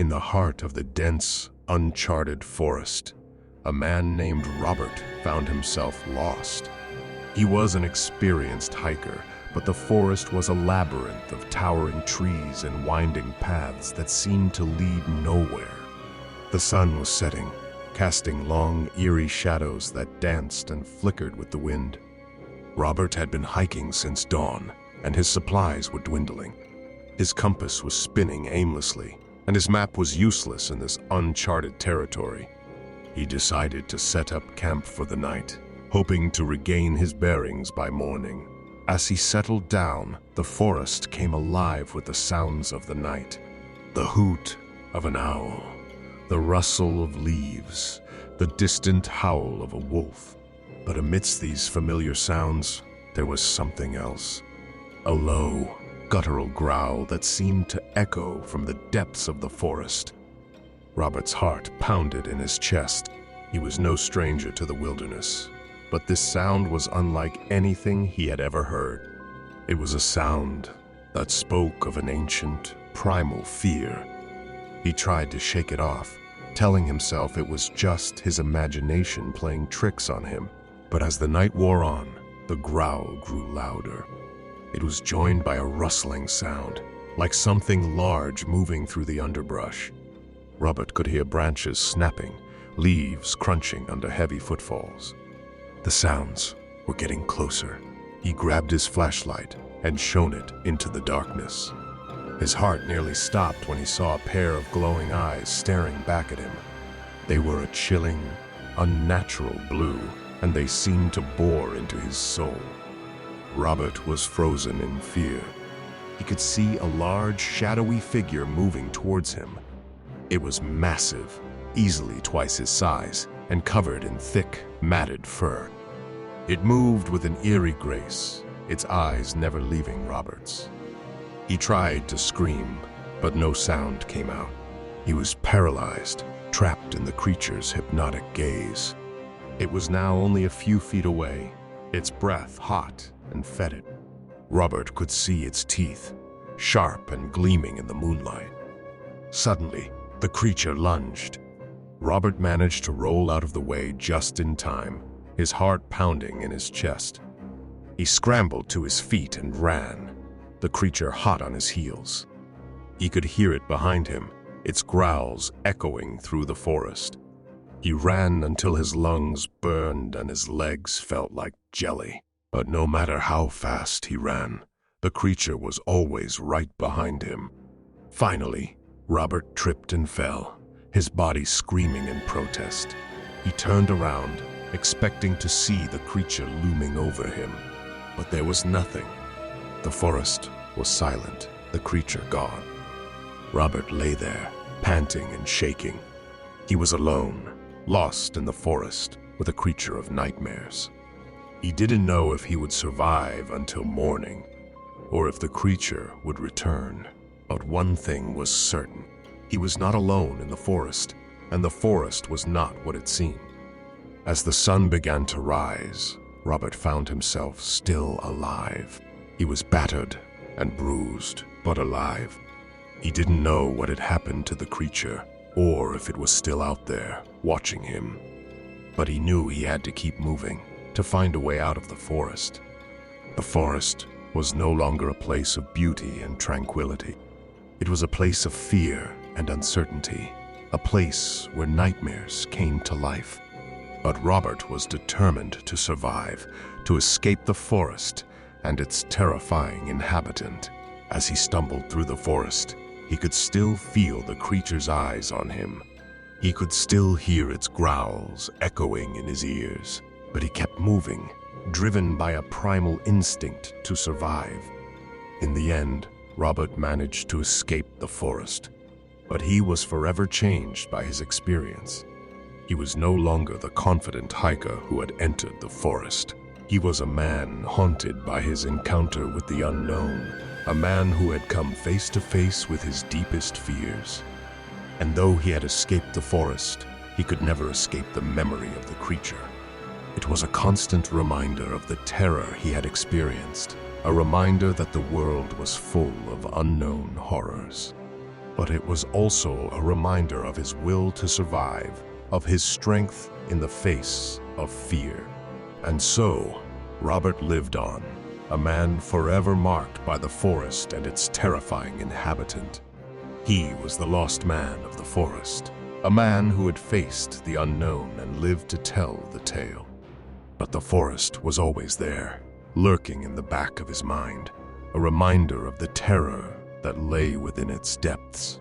In the heart of the dense, uncharted forest, a man named Robert found himself lost. He was an experienced hiker, but the forest was a labyrinth of towering trees and winding paths that seemed to lead nowhere. The sun was setting, casting long, eerie shadows that danced and flickered with the wind. Robert had been hiking since dawn, and his supplies were dwindling. His compass was spinning aimlessly, and his map was useless in this uncharted territory. He decided to set up camp for the night, hoping to regain his bearings by morning. As he settled down, the forest came alive with the sounds of the night. The hoot of an owl, the rustle of leaves, the distant howl of a wolf. But amidst these familiar sounds, there was something else. A low, guttural growl that seemed to echo from the depths of the forest. Robert's heart pounded in his chest. He was no stranger to the wilderness, but this sound was unlike anything he had ever heard. It was a sound that spoke of an ancient, primal fear. He tried to shake it off, telling himself it was just his imagination playing tricks on him. But as the night wore on, the growl grew louder. It was joined by a rustling sound, like something large moving through the underbrush. Robert could hear branches snapping, leaves crunching under heavy footfalls. The sounds were getting closer. He grabbed his flashlight and shone it into the darkness. His heart nearly stopped when he saw a pair of glowing eyes staring back at him. They were a chilling, unnatural blue, and they seemed to bore into his soul. Robert was frozen in fear. He could see a large, shadowy figure moving towards him. It was massive, easily twice his size, and covered in thick, matted fur. It moved with an eerie grace, its eyes never leaving Robert's. He tried to scream, but no sound came out. He was paralyzed, trapped in the creature's hypnotic gaze. It was now only a few feet away, its breath hot and fetid. Robert could see its teeth, sharp and gleaming in the moonlight. Suddenly, the creature lunged. Robert managed to roll out of the way just in time, his heart pounding in his chest. He scrambled to his feet and ran, the creature hot on his heels. He could hear it behind him, its growls echoing through the forest. He ran until his lungs burned and his legs felt like jelly. But no matter how fast he ran, the creature was always right behind him. Finally, Robert tripped and fell, his body screaming in protest. He turned around, expecting to see the creature looming over him. But there was nothing. The forest was silent, the creature gone. Robert lay there, panting and shaking. He was alone, lost in the forest with a creature of nightmares. He didn't know if he would survive until morning, or if the creature would return. But one thing was certain. He was not alone in the forest, and the forest was not what it seemed. As the sun began to rise, Robert found himself still alive. He was battered and bruised, but alive. He didn't know what had happened to the creature, or if it was still out there, watching him. But he knew he had to keep moving, to find a way out of the forest. The forest was no longer a place of beauty and tranquility. It was a place of fear and uncertainty, a place where nightmares came to life. But Robert was determined to survive, to escape the forest and its terrifying inhabitant. As he stumbled through the forest, he could still feel the creature's eyes on him. He could still hear its growls echoing in his ears. But he kept moving, driven by a primal instinct to survive. In the end, Robert managed to escape the forest. But he was forever changed by his experience. He was no longer the confident hiker who had entered the forest. He was a man haunted by his encounter with the unknown, a man who had come face to face with his deepest fears. And though he had escaped the forest, he could never escape the memory of the creature. It was a constant reminder of the terror he had experienced, a reminder that the world was full of unknown horrors. but it was also a reminder of his will to survive, of his strength in the face of fear. And so, Robert lived on, a man forever marked by the forest and its terrifying inhabitant. He was the lost man of the forest, a man who had faced the unknown and lived to tell the tale. But the forest was always there, lurking in the back of his mind, a reminder of the terror that lay within its depths.